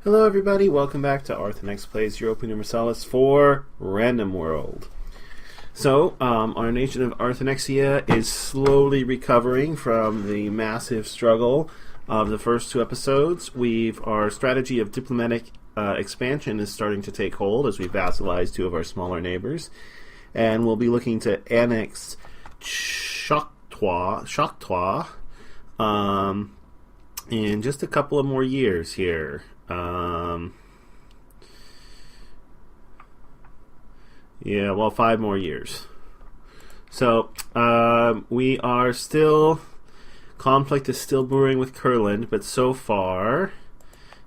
Hello everybody, welcome back to Arthenex Plays Europa Universalis for Random World. So, our nation of Arthenexia is slowly recovering from the massive struggle of the first two episodes. Our strategy of diplomatic expansion is starting to take hold as we vassalize two of our smaller neighbors. And we'll be looking to annex Choctaw in just a couple of more years here. Yeah, well, 5 more years. So, we are still... Conflict is still brewing with Kurland, but so far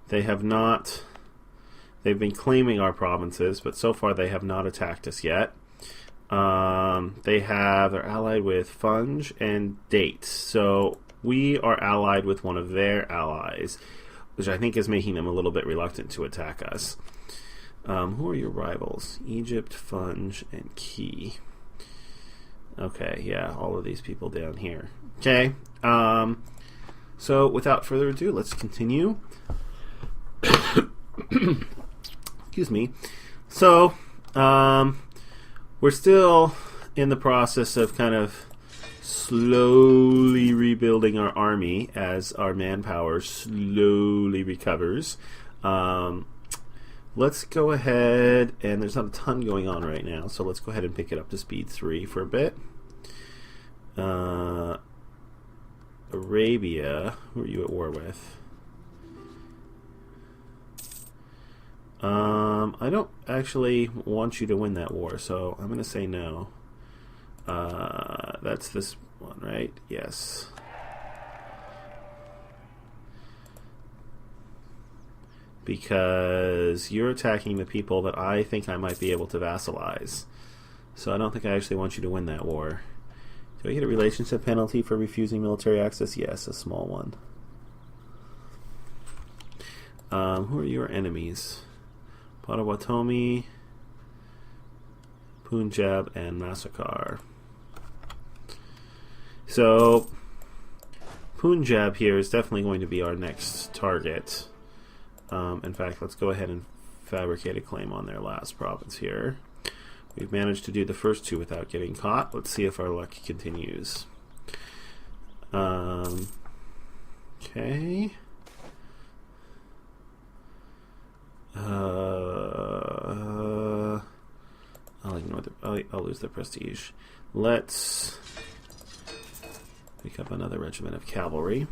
they have not... They've been claiming our provinces, but so far they have not attacked us yet. They're allied with Funge and Date. So, we are allied with one of their allies, which I think is making them a little bit reluctant to attack us. Who are your rivals? Egypt, Funge, and Key. Okay, yeah, all of these people down here. Okay, so without further ado, let's continue. Excuse me. So, we're still in the process of kind of slowly rebuilding our army as our manpower slowly recovers. Let's go ahead, and there's not a ton going on right now, so let's go ahead and pick it up to speed 3 for a bit. Arabia, who are you at war with? I don't actually want you to win that war, so I'm going to say no. That's this one, right? Yes. Because you're attacking the people that I think I might be able to vassalize. So I don't think I actually want you to win that war. Do I get a relationship penalty for refusing military access? Yes, a small one. Who are your enemies? Potawatomi, Punjab, and Massacre. So, Punjab here is definitely going to be our next target. In fact, let's go ahead and fabricate a claim on their last province here. We've managed to do the first two without getting caught. Let's see if our luck continues. Okay. I'll ignore I'll lose the prestige. Let's pick up another regiment of cavalry.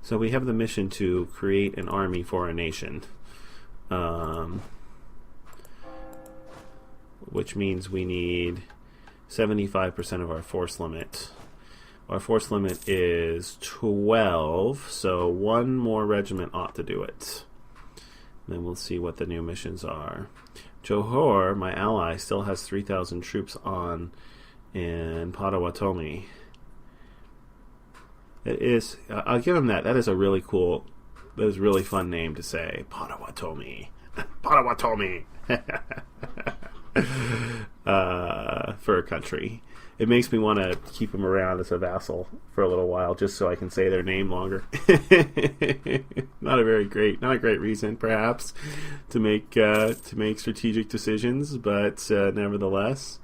So we have the mission to create an army for a nation, which means we need 75% of our force limit. Our force limit is 12, so 1 more regiment ought to do it. And then we'll see what the new missions are. Johor, my ally, still has 3,000 troops on in Potawatomi. It is. I'll give him that. That is a really cool. That is a really fun name to say. Potawatomi. Potawatomi. For a country, it makes me want to keep him around as a vassal for a little while, just so I can say their name longer. Not a great reason, perhaps, to make strategic decisions, but nevertheless.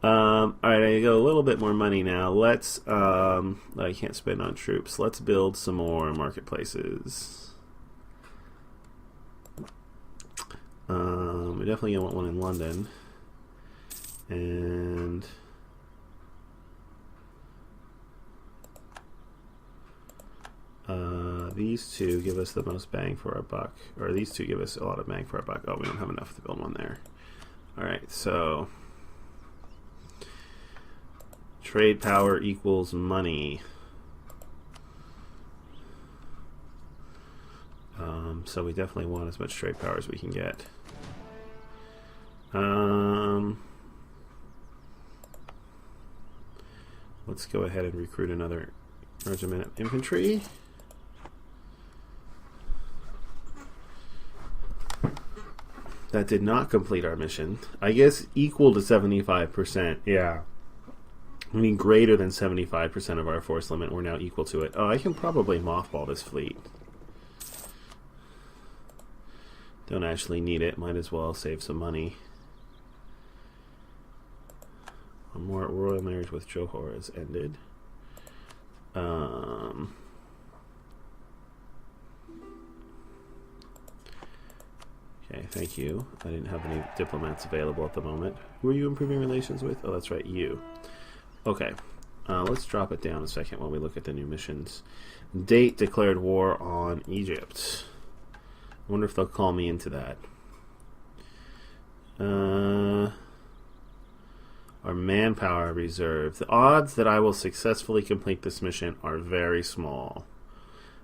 Alright, I got a little bit more money now. Let's, I can't spend on troops. Let's build some more marketplaces. We definitely want one in London. And these two give us the most bang for our buck. Or these two give us a lot of bang for our buck. Oh, we don't have enough to build one there. Alright, so... Trade power equals money. So we definitely want as much trade power as we can get. Let's go ahead and recruit another regiment of infantry. that did not complete our mission. I guess equal to 75%. Yeah. I mean, greater than 75% of our force limit. We're now equal to it. Oh, I can probably mothball this fleet. Don't actually need it. Might as well save some money. A more royal marriage with Johor has ended. Okay, thank you. I didn't have any diplomats available at the moment. Who are you improving relations with? Oh, that's right, you. Okay, let's drop it down a second while we look at the new missions. Date declared war on Egypt. I wonder if they'll call me into that. Our manpower reserve. The odds that I will successfully complete this mission are very small.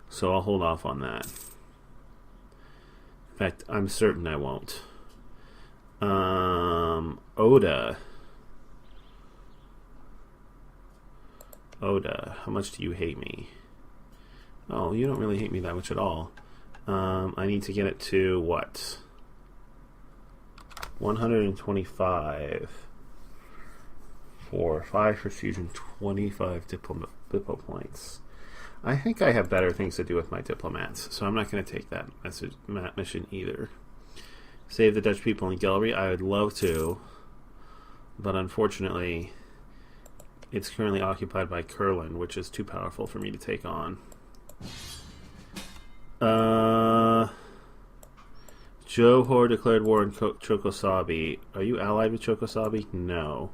So I'll hold off on that. In fact, I'm certain I won't. Oda. Oda, how much do you hate me? Oh, you don't really hate me that much at all. I need to get it to what? 125 for 5 for fusion, 25 diplo points. I think I have better things to do with my diplomats, so I'm not going to take that mission either. Save the Dutch people in Gelry. I would love to, but unfortunately, it's currently occupied by Kurland, which is too powerful for me to take on. Johor declared war on Chokosabi. Are you allied with Chokosabi? No.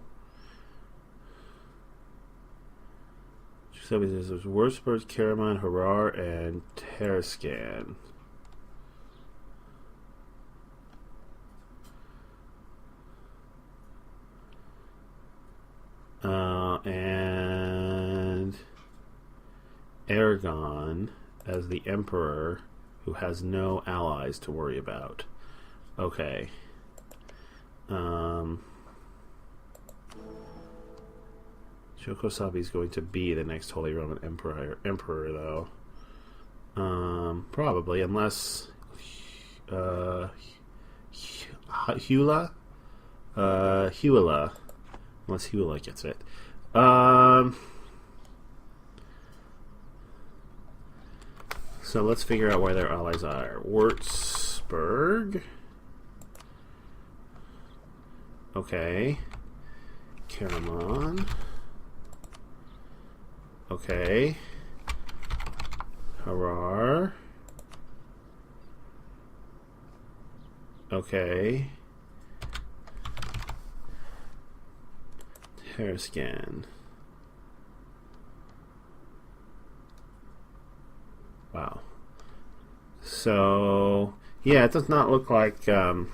Chokosabi says there's Wurzburg, Karaman, Harar, and Terascan. And Aragon as the emperor who has no allies to worry about. Okay. Chokosabi is going to be the next Holy Roman Emperor though. Probably, unless Hula? Huela. Unless Huela gets it. So let's figure out where their allies are. Würzburg. Okay. Karaman. Okay. Harar. Okay. Terascan. Wow. So, yeah, it does not look like there's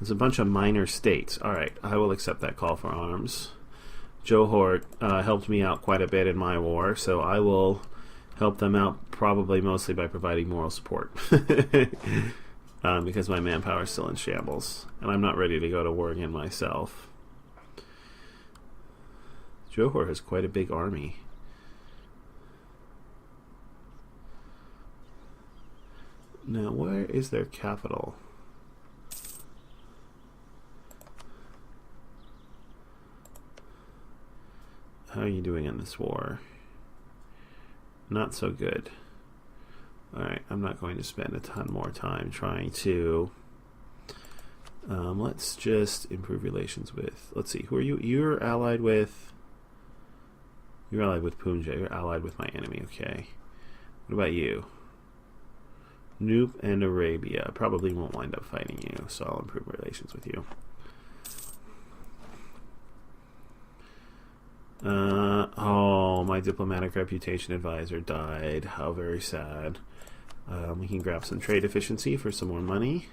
a bunch of minor states. Alright, I will accept that call for arms. Johor helped me out quite a bit in my war, so I will help them out probably mostly by providing moral support. Because my manpower is still in shambles, and I'm not ready to go to war again myself. Johor has quite a big army. Now, where is their capital? How are you doing in this war? Not so good. Alright, I'm not going to spend a ton more time trying to... let's just improve relations with... Let's see, who are you? You're allied with... You're allied with Punjab. You're allied with my enemy, okay. What about you? Noop and Arabia. Probably won't wind up fighting you, so I'll improve relations with you. Oh, my diplomatic reputation advisor died. How very sad. We can grab some trade efficiency for some more money.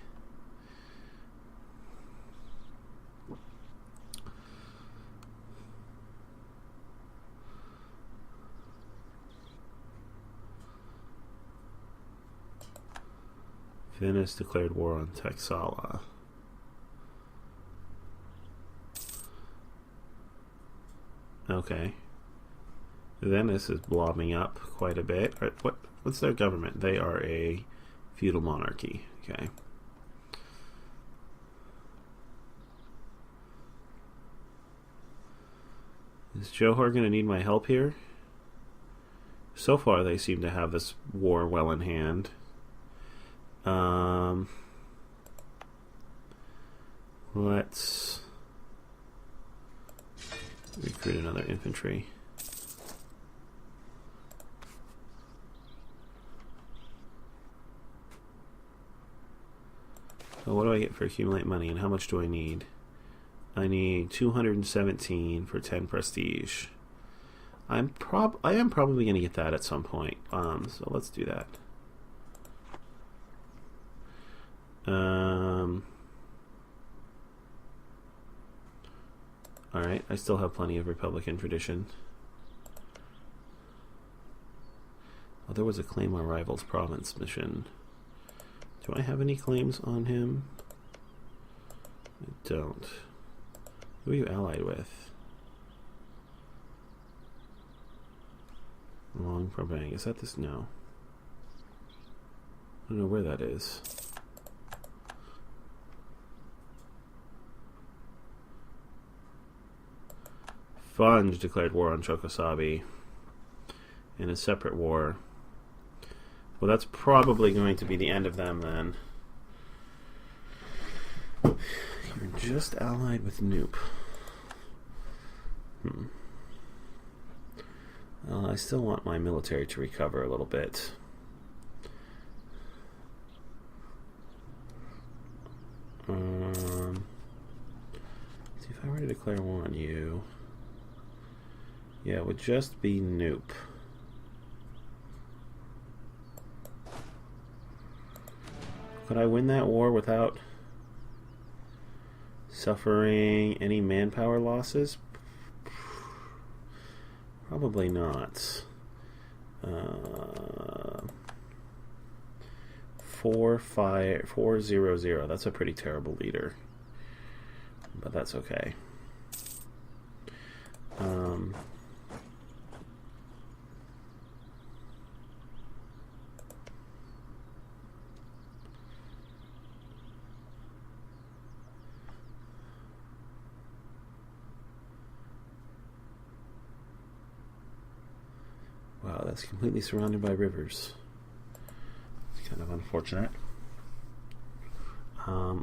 Venice declared war on Texala. Okay. Venice is blobbing up quite a bit. What's their government? They are a feudal monarchy. Okay. Is Johor going to need my help here? So far, they seem to have this war well in hand. Let's recruit another infantry. So what do I get for accumulate money, and how much do I need? I need 217 for 10 prestige. I am probably going to get that at some point. So let's do that. Alright, I still have plenty of Republican tradition. Oh, there was a claim our rival's province mission. Do I have any claims on him? I don't. Who are you allied with? Long Prabang. Is that this? No. I don't know where that is. Funge declared war on Chokosabi in a separate war. Well, that's probably going to be the end of them then. You're just allied with Noop. Well, I still want my military to recover a little bit. See, if I were to declare war on you, yeah, it would just be Noop. Could I win that war without suffering any manpower losses? Probably not. 4-5-4-0-0. That's a pretty terrible leader, but that's okay. Wow, that's completely surrounded by rivers. It's kind of unfortunate.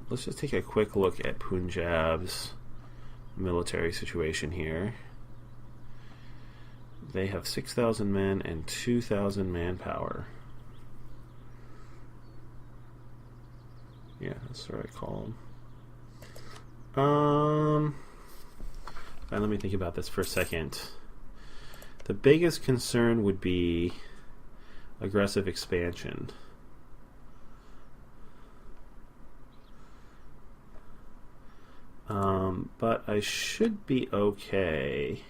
Let's just take a quick look at Punjab's military situation here. They have 6,000 men and 2,000 manpower. Yeah, that's what I call them. Let me think about this for a second. The biggest concern would be aggressive expansion. But I should be okay.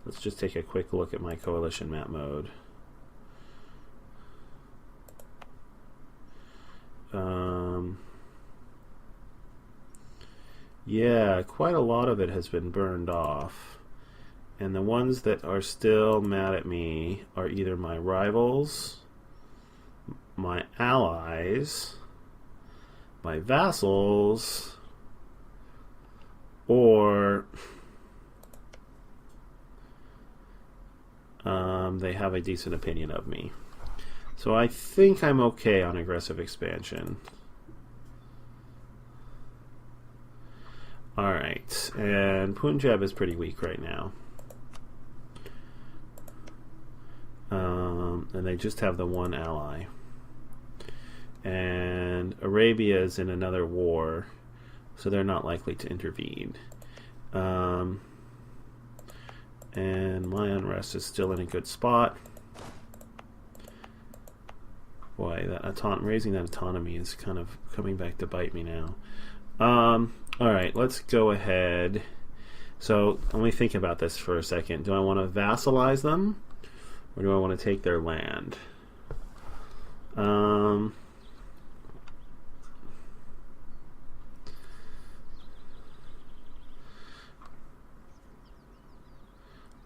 Let's just take a quick look at my coalition map mode. Yeah, quite a lot of it has been burned off. And the ones that are still mad at me are either my rivals, my allies, my vassals, or they have a decent opinion of me. So I think I'm okay on aggressive expansion. Alright, and Punjab is pretty weak right now. And they just have the one ally. And Arabia is in another war, so they're not likely to intervene. And my unrest is still in a good spot. Boy, that raising that autonomy is kind of coming back to bite me now. Alright, let's go ahead. So let me think about this for a second. Do I want to vassalize them? Or do I want to take their land?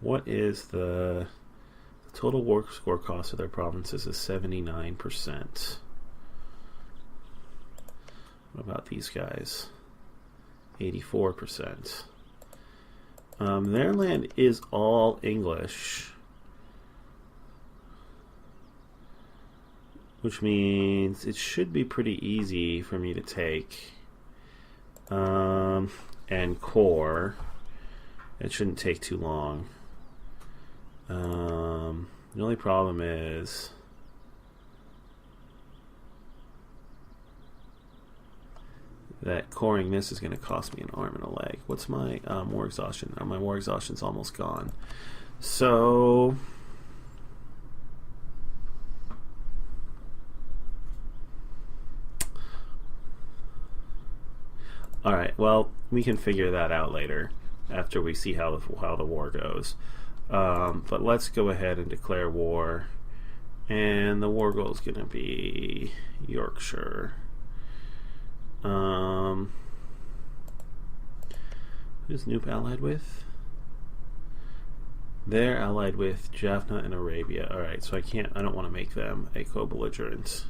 What is the total war score cost of their provinces is 79%. What about these guys? 84%. Their land is all English, which means it should be pretty easy for me to take. And core. It shouldn't take too long. The only problem is that coring this is going to cost me an arm and a leg. What's my war exhaustion? My war exhaustion's almost gone. So all right, well, we can figure that out later after we see how the war goes. But let's go ahead and declare war. And the war goal is going to be Yorkshire. Who's Noop allied with? They're allied with Jaffna and Arabia. Alright, so I don't want to make them a co-belligerent.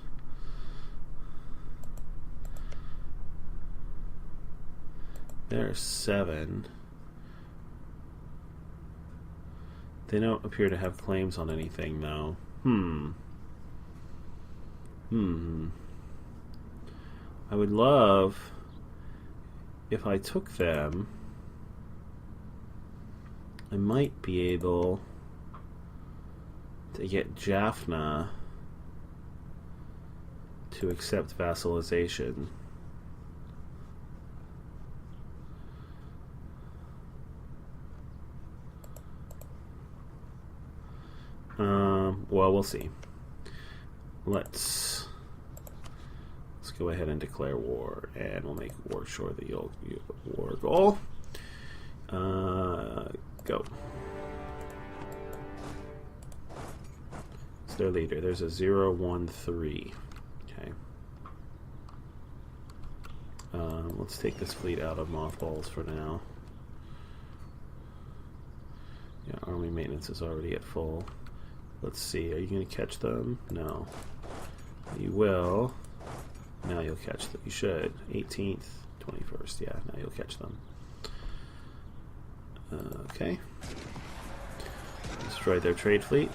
There are 7. They don't appear to have claims on anything, though. I would love if I took them. I might be able to get Jaffna to accept vassalization. Well, we'll see. Let's go ahead and declare war, and we'll make Warshore the war goal. Go. It's their leader. There's a 0-1-3. Okay. Let's take this fleet out of mothballs for now. Yeah, army maintenance is already at full. Let's see, are you going to catch them? No. You will. Now you'll catch them. You should. 18th, 21st. Yeah, now you'll catch them. Okay. Destroy their trade fleet.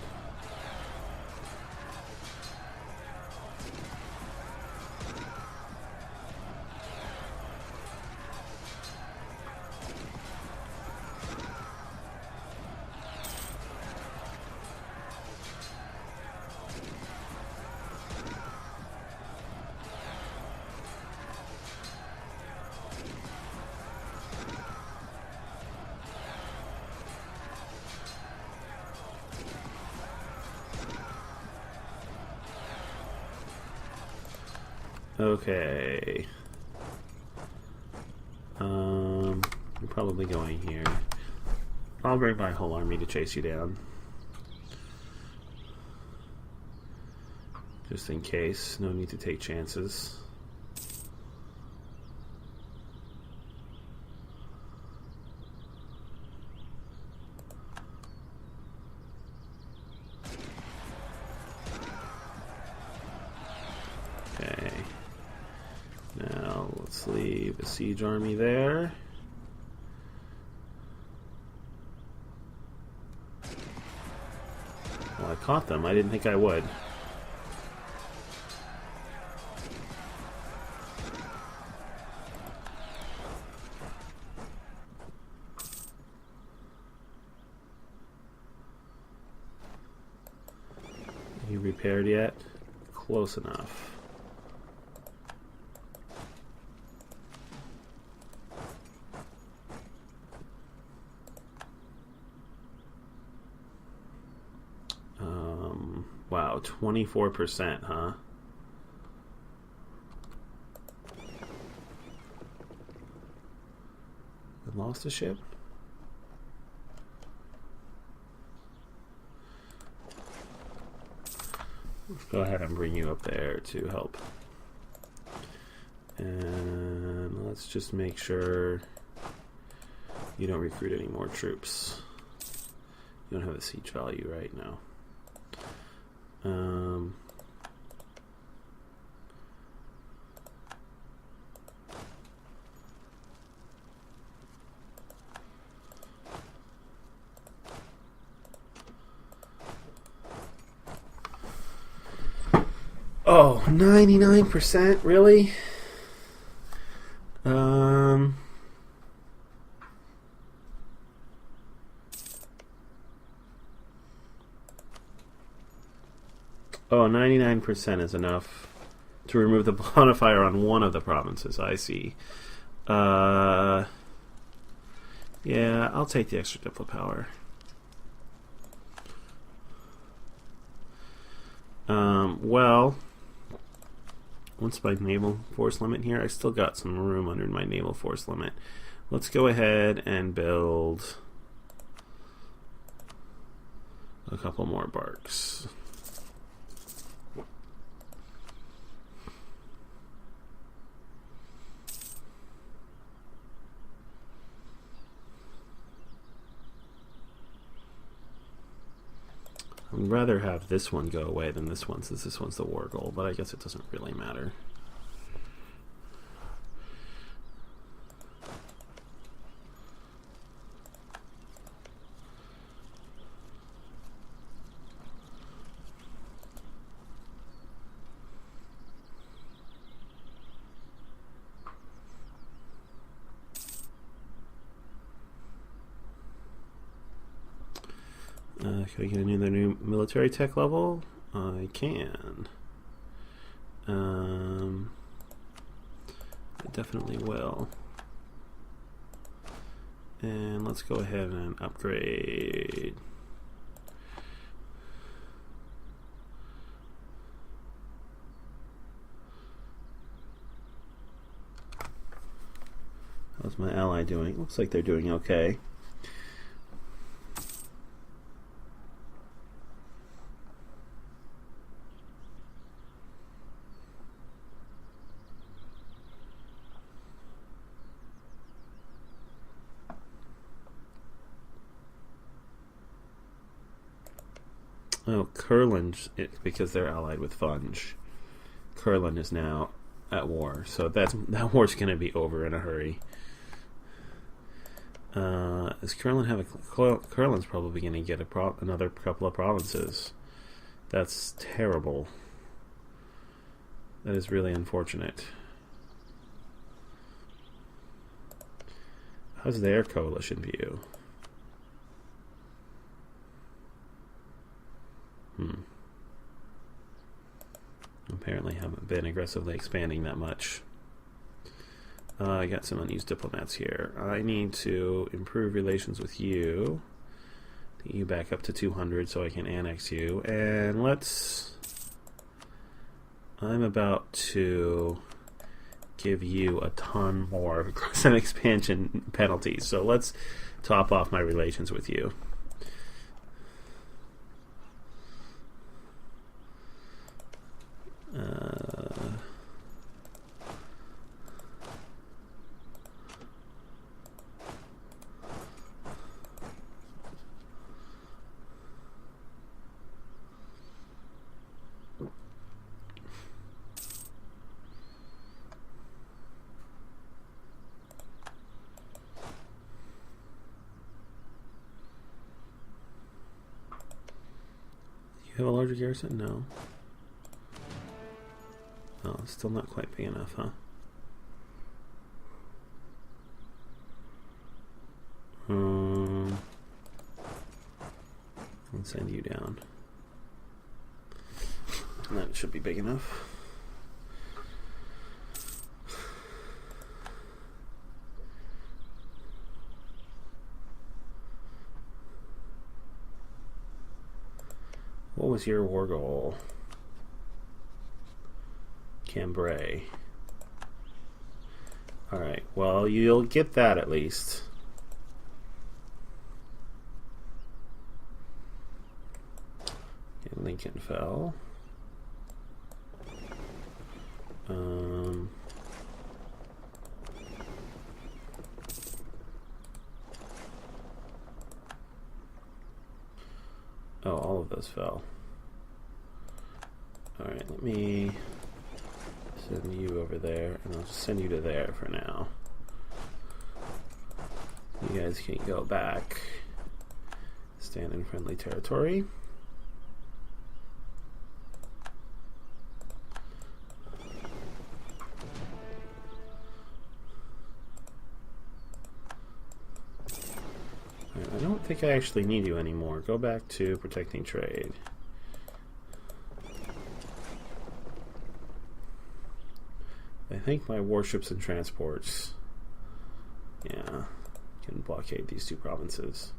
Okay. You're probably going here. I'll bring my whole army to chase you down. Just in case. No need to take chances. Okay. Now let's leave a siege army there. Well, I caught them. I didn't think I would. You repaired yet? Close enough. Wow, 24%, huh? I lost a ship? Let's go ahead and bring you up there to help. And let's just make sure you don't recruit any more troops. You don't have the siege value right now. Oh, 99%? Really? Oh, 99% is enough to remove the modifier on one of the provinces. I see. Yeah, I'll take the extra diplo power. Well, what's my naval force limit here? I still got some room under my naval force limit. Let's go ahead and build a couple more barks. I'd rather have this one go away than this one, since this one's the war goal, but I guess it doesn't really matter. Can I get another new military tech level? I can. I definitely will. And let's go ahead and upgrade. How's my ally doing? Looks like they're doing okay. Oh, Kurland, because they're allied with Funge. Kurland is now at war, so that war's going to be over in a hurry. Does Kurland have a... Kurland's probably going to get another couple of provinces. That's terrible. That is really unfortunate. How's their coalition view? Apparently haven't been aggressively expanding that much. I got some unused diplomats here. I need to improve relations with you. Get you back up to 200 so I can annex you. And I'm about to give you a ton more some expansion penalties. So let's top off my relations with you. You have a larger garrison? No. Oh, it's still not quite big enough, huh? Let's send you down. That should be big enough. What was your war goal? Cambrai. Alright, well, you'll get that at least. And Lincoln fell. Oh, all of those fell. Alright, let me send you over there, and I'll just send you to there for now. You guys can go back. Stand in friendly territory. think I actually need you anymore. Go back to protecting trade. I think my warships and transports, yeah, can blockade these two provinces.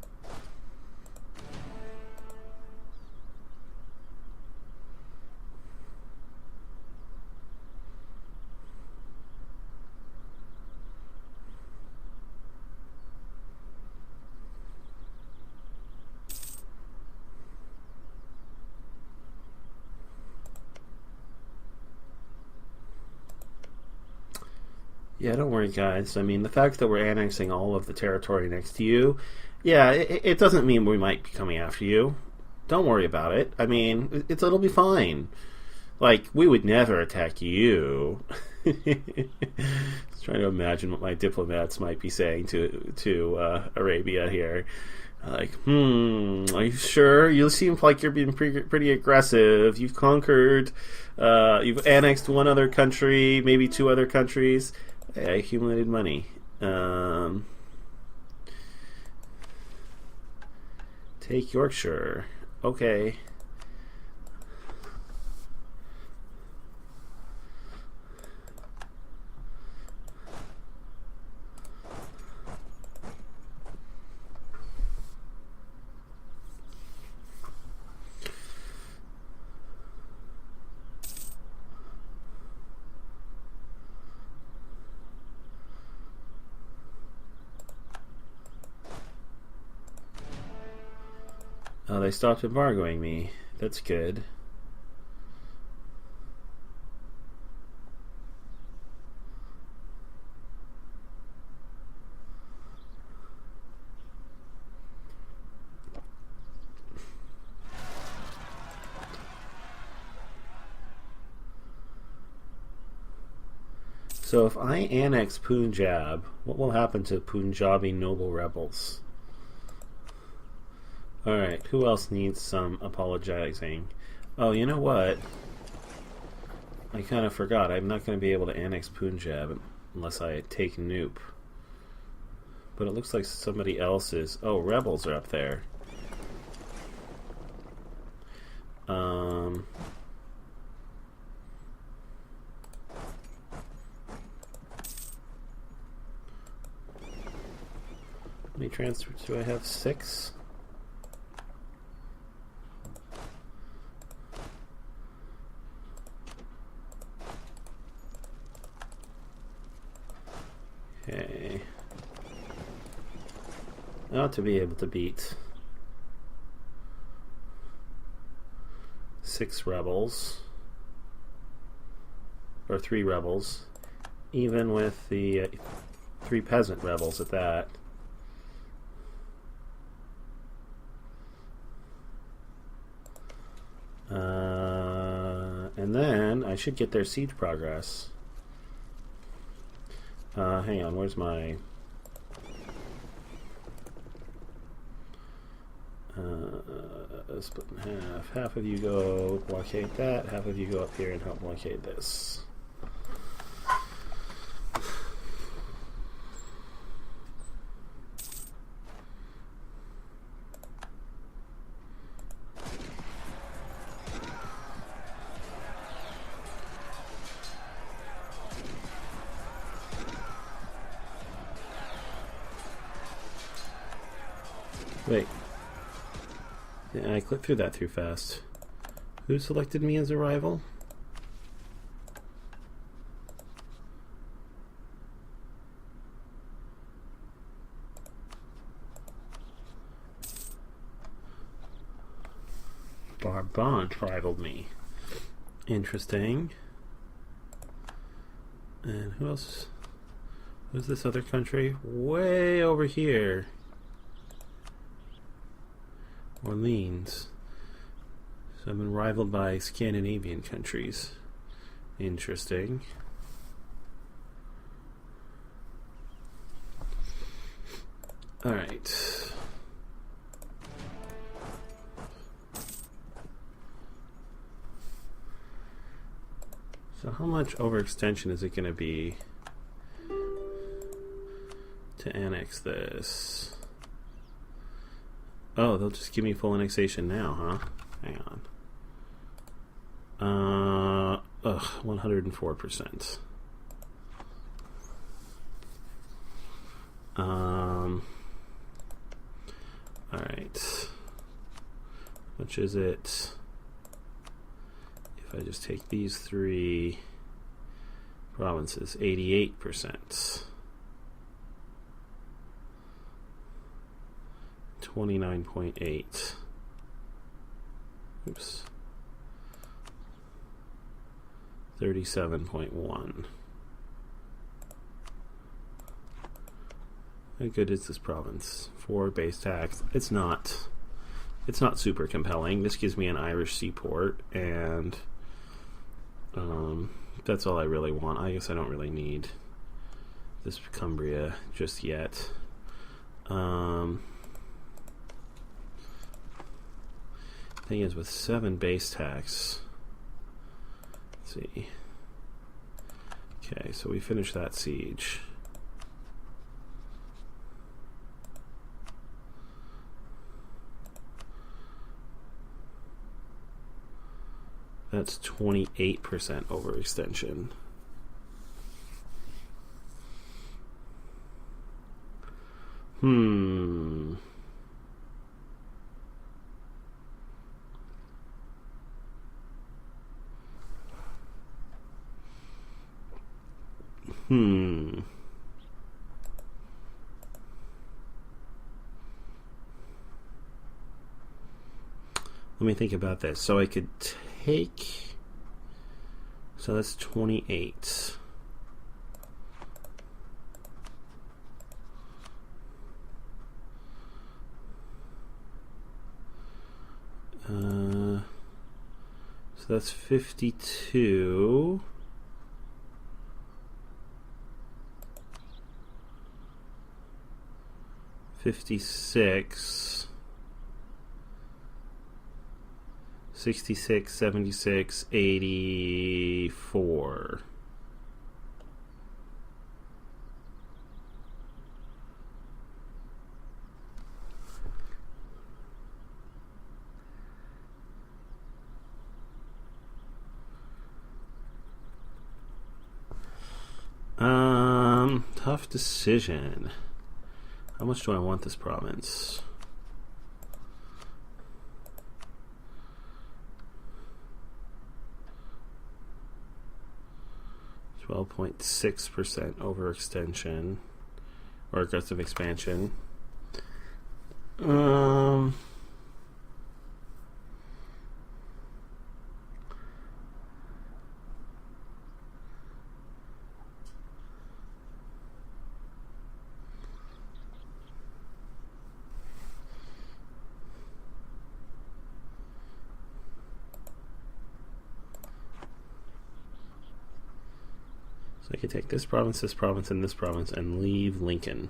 Yeah, don't worry, guys. I mean, the fact that we're annexing all of the territory next to you, yeah, it doesn't mean we might be coming after you. Don't worry about it. I mean, it'll be fine. Like, we would never attack you. Just trying to imagine what my diplomats might be saying to Arabia here. Like, are you sure? You seem like you're being pretty aggressive. You've conquered, you've annexed one other country, maybe two other countries. I accumulated money. Take Yorkshire. Okay. Oh, they stopped embargoing me. That's good. So if I annex Punjab, what will happen to Punjabi noble rebels? Alright, who else needs some apologizing? Oh, you know what? I kind of forgot. I'm not going to be able to annex Punjab unless I take Noop. But it looks like somebody else is... Oh, rebels are up there. How many transfers do I have? 6? Okay. I ought to be able to beat 6 rebels. Or 3 rebels. Even with the 3 peasant rebels at that. And then I should get their siege progress. Hang on, where's my... split in half. Half of you go blockade that, half of you go up here and help blockade this. Wait. Yeah, I clicked through that too fast. Who selected me as a rival? Barbant rivaled me. Interesting. And who else? Who's this other country? Way over here. Orleans. So I've been rivaled by Scandinavian countries. Interesting. Alright. So how much overextension is it going to be to annex this? Oh, they'll just give me full annexation now, huh? Hang on. 104%. Alright. Which is it? If I just take these three provinces, 88%. 29.8. Oops. 37.1. How good is this province? 4 base tax. It's not super compelling. This gives me an Irish seaport, and that's all I really want. I guess I don't really need this Cumbria just yet. Thing is, with 7 base tax, let's see. Okay, so we finished that siege. That's 28% overextension. Let me think about this. So I could take... So that's 28. So that's 52. $56, 66, 76, 84. Tough decision. How much do I want this province? .6% overextension or aggressive expansion. So I could take this province, and this province, and leave Lincoln.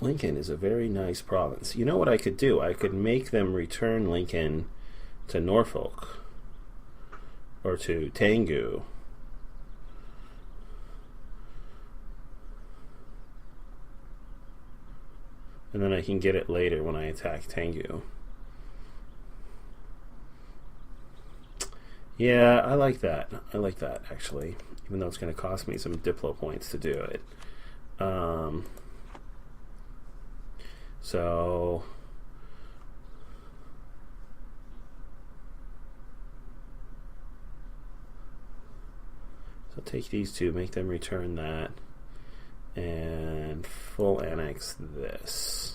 Lincoln is a very nice province. You know what I could do? I could make them return Lincoln to Norfolk or to Tengu. And then I can get it later when I attack Tengu. Yeah, I like that. I like that, actually. Even though it's going to cost me some Diplo points to do it. So take these two, make them return that, and full annex this.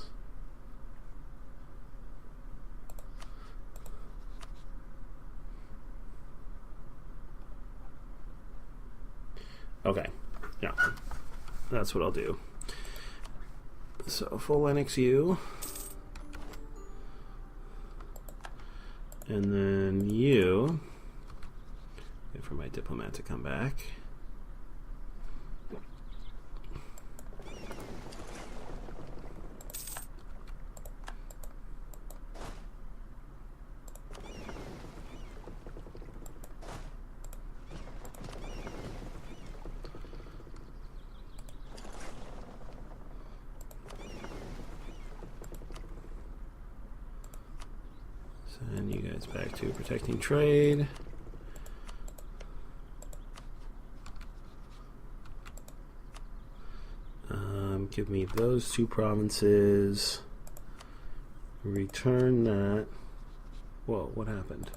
Okay, yeah, that's what I'll do. So full annex you, and then you, wait for my diplomat to come back. Send you guys back to protecting trade. Give me those 2 provinces. Return that. Whoa, what happened?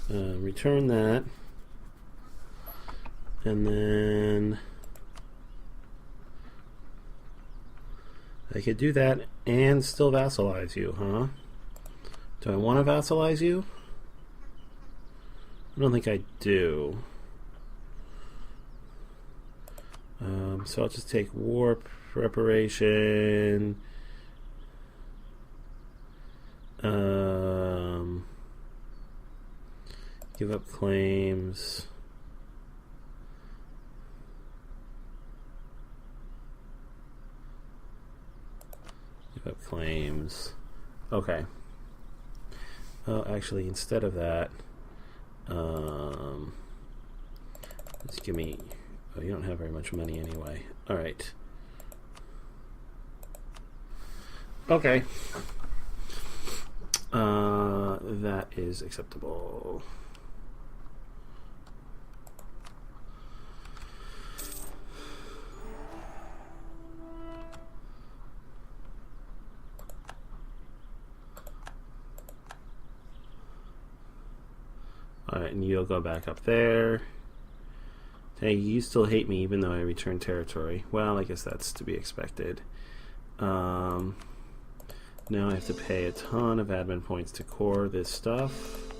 Return that. And then I could do that and still vassalize you, huh? Do I want to vassalize you? I don't think I do. So I'll just take war preparation. Give up claims. Give up claims. Okay. Oh, actually, instead of that, just give me. Oh, you don't have very much money anyway. All right. Okay. That is acceptable. Alright, and you'll go back up there. Hey, you still hate me even though I return territory. Well, I guess that's to be expected. Now I have to pay a ton of admin points to core this stuff.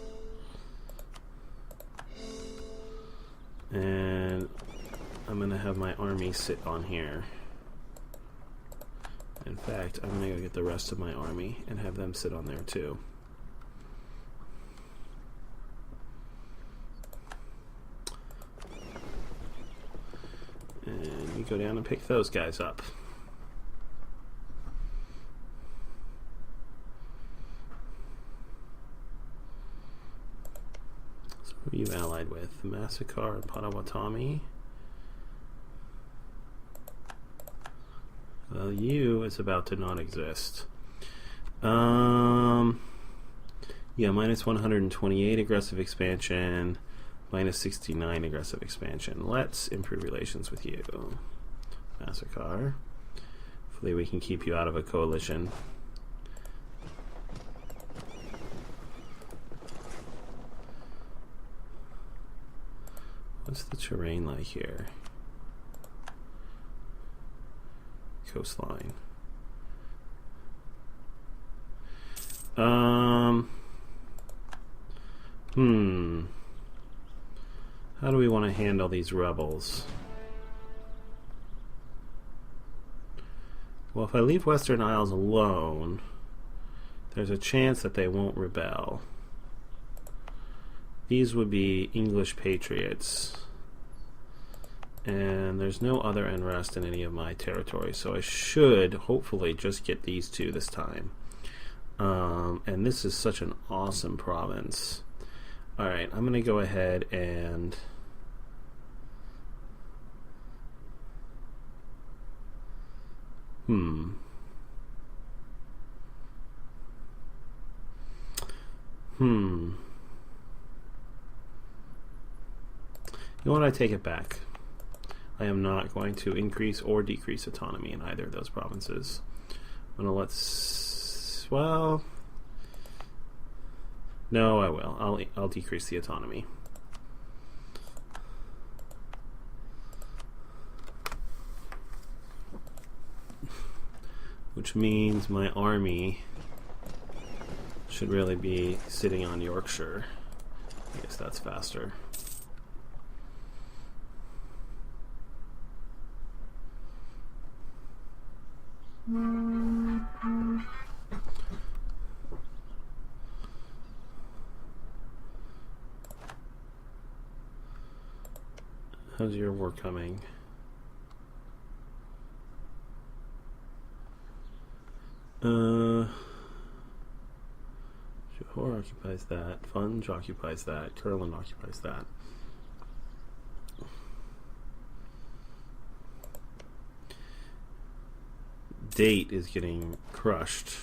And I'm going to have my army sit on here. In fact, I'm going to go get the rest of my army and have them sit on there too. And you go down and pick those guys up. So who are you allied with? Massacre and Potawatomi. Well, you is about to not exist. Yeah, minus 128 aggressive expansion. Minus 69 aggressive expansion. Let's improve relations with you. Massacre. Hopefully we can keep you out of a coalition. What's the terrain like here? Coastline. How do we want to handle these rebels? Well, if I leave Western Isles alone, there's a chance that they won't rebel. These would be English patriots. And there's no other unrest in any of my territories, so I should hopefully just get these 2 this time. And this is such an awesome province. Alright, I'm going to go ahead and You know what? I take it back. I am not going to increase or decrease autonomy in either of those provinces. I'm going to well, no, I will. I'll decrease the autonomy. Which means my army should really be sitting on Yorkshire. I guess that's faster. How's your war coming? Johor occupies that. Funge occupies that. Curlin occupies that. date is getting crushed.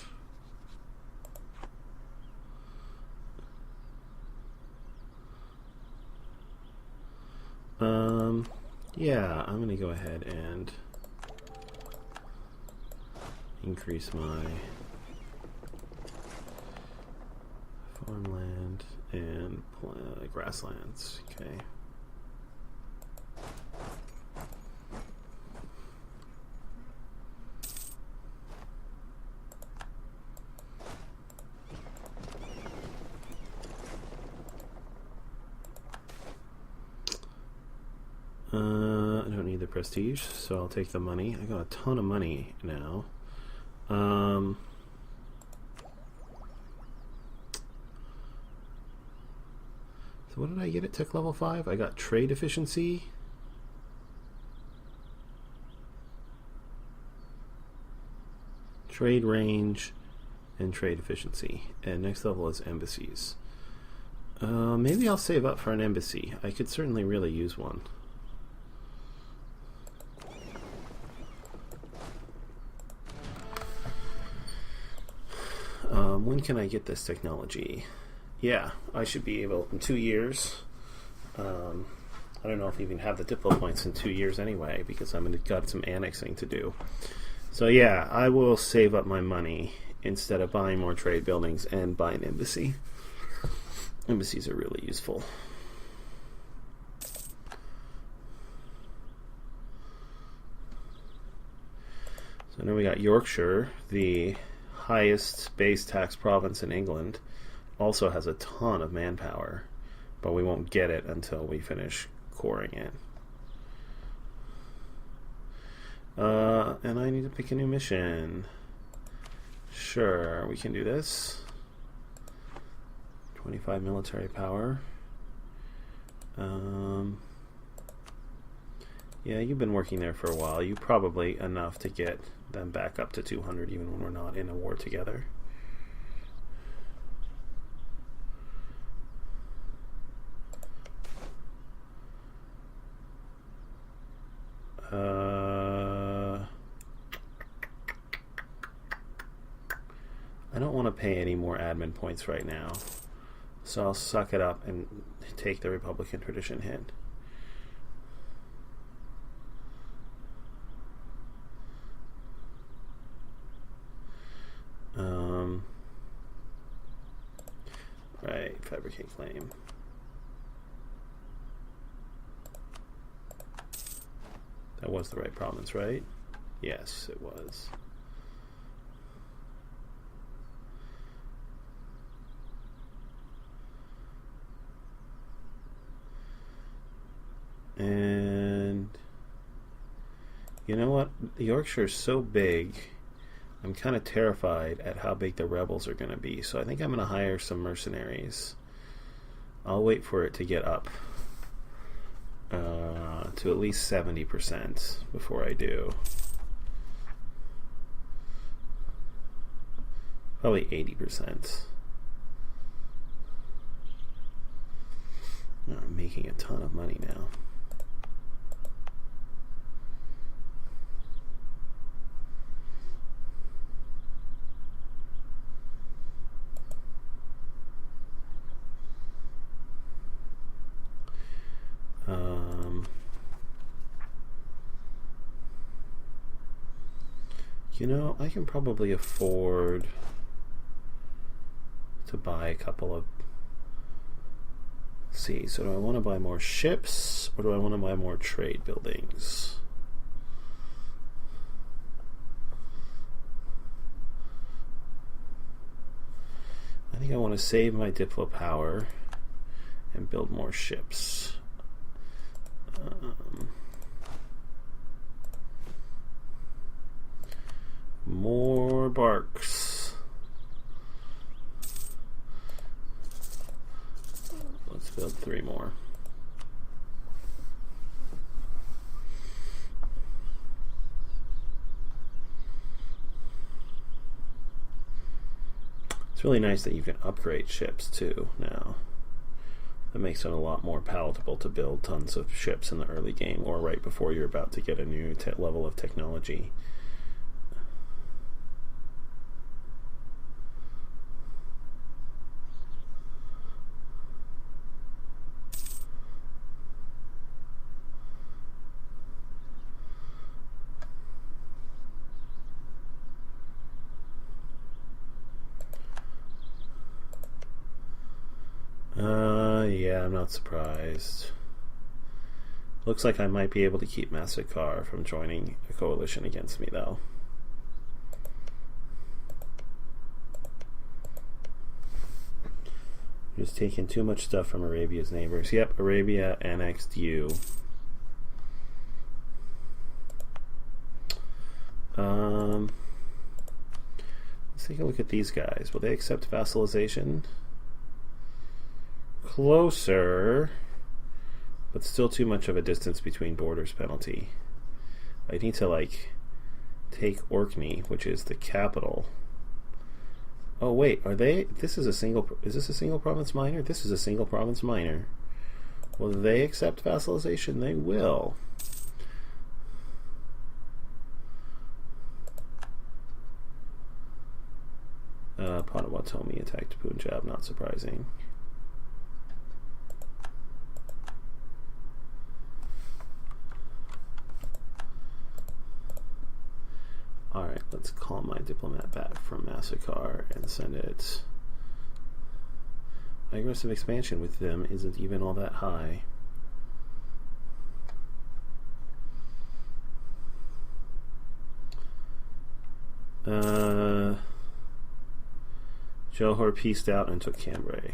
Yeah, I'm gonna go ahead and increase my farmland and grasslands. Okay. I don't need the prestige, so I'll take the money. I got a ton of money now. So what did I get at tech level 5? I got trade efficiency. Trade range and trade efficiency. And next level is embassies. Maybe I'll save up for an embassy. I could certainly really use one. When can I get this technology? Yeah, I should be able in 2 years. I don't know if I even have the diplo points in 2 years anyway, because I've got some annexing to do. So yeah, I will save up my money instead of buying more trade buildings and buy an embassy. Embassies are really useful. So now we got Yorkshire, the highest base tax province in England, also has a ton of manpower, but we won't get it until we finish coring it. And I need to pick a new mission. Sure, we can do this. 25 military power. Yeah, you've been working there for a while. You probably enough to get them back up to 200 even when we're not in a war together. I don't want to pay any more admin points right now, so I'll suck it up and take the Republican tradition hit. Right, fabricate claim. That was the right province, right? Yes, it was. And you know what? Yorkshire's so big, I'm kind of terrified at how big the rebels are going to be. So I think I'm going to hire some mercenaries. I'll wait for it to get up to at least 70% before I do. Probably 80%. I'm making a ton of money now. You know, I can probably afford to buy a couple of... See, so do I want to buy more ships or do I want to buy more trade buildings? I think I want to save my diplo power and build more ships. More barks. Let's build 3 more. It's really nice that you can upgrade ships too now. That makes it a lot more palatable to build tons of ships in the early game or right before you're about to get a new level of technology. Yeah, I'm not surprised. Looks like I might be able to keep Massacre from joining a coalition against me, though. Just taking too much stuff from Arabia's neighbors. Yep, Arabia annexed you. Let's take a look at these guys. Will they accept vassalization? Closer, but still too much of a distance between borders penalty. I need to, like, take Orkney, which is the capital. Oh wait, are they? This is a single. Is this a single province minor? This is a single province minor. Will they accept vassalization? They will. Potawatomi attacked Punjab. Not surprising. Alright, let's call my diplomat back from Massacre and send it. My aggressive expansion with them isn't even all that high. Johor pieced out and took Cambrai.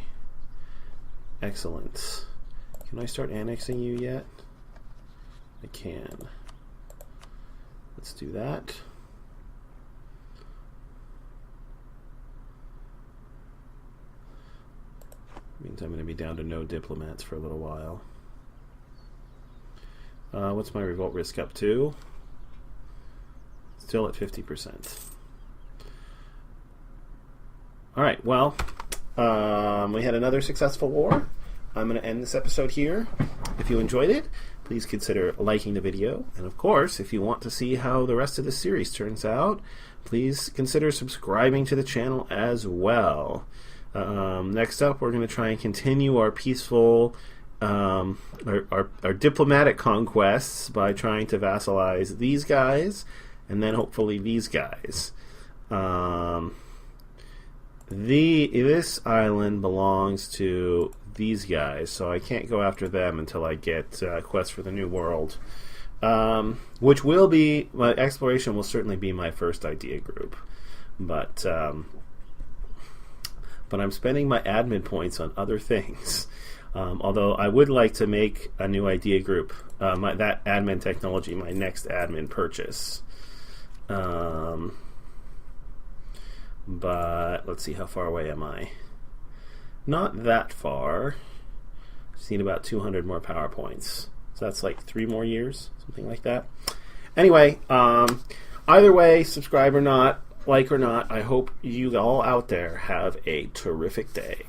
Excellent. Can I start annexing you yet? I can. Let's do that. Means I'm going to be down to no diplomats for a little while. What's my revolt risk up to? Still at 50%. Alright, well, we had another successful war. I'm going to end this episode here. If you enjoyed it, please consider liking the video. And of course, if you want to see how the rest of the series turns out, please consider subscribing to the channel as well. Next up, we're going to try and continue our peaceful, our diplomatic conquests by trying to vassalize these guys, and then hopefully these guys. This island belongs to these guys, so I can't go after them until I get Quest for the New World, which will be, my exploration will certainly be my first idea group, but I'm spending my admin points on other things. Although I would like to make a new idea group, that admin technology, my next admin purchase. But let's see, how far away am I? Not that far. Just need about 200 more power points. So that's like 3 more years, something like that. Anyway, either way, subscribe or not, like or not, I hope you all out there have a terrific day.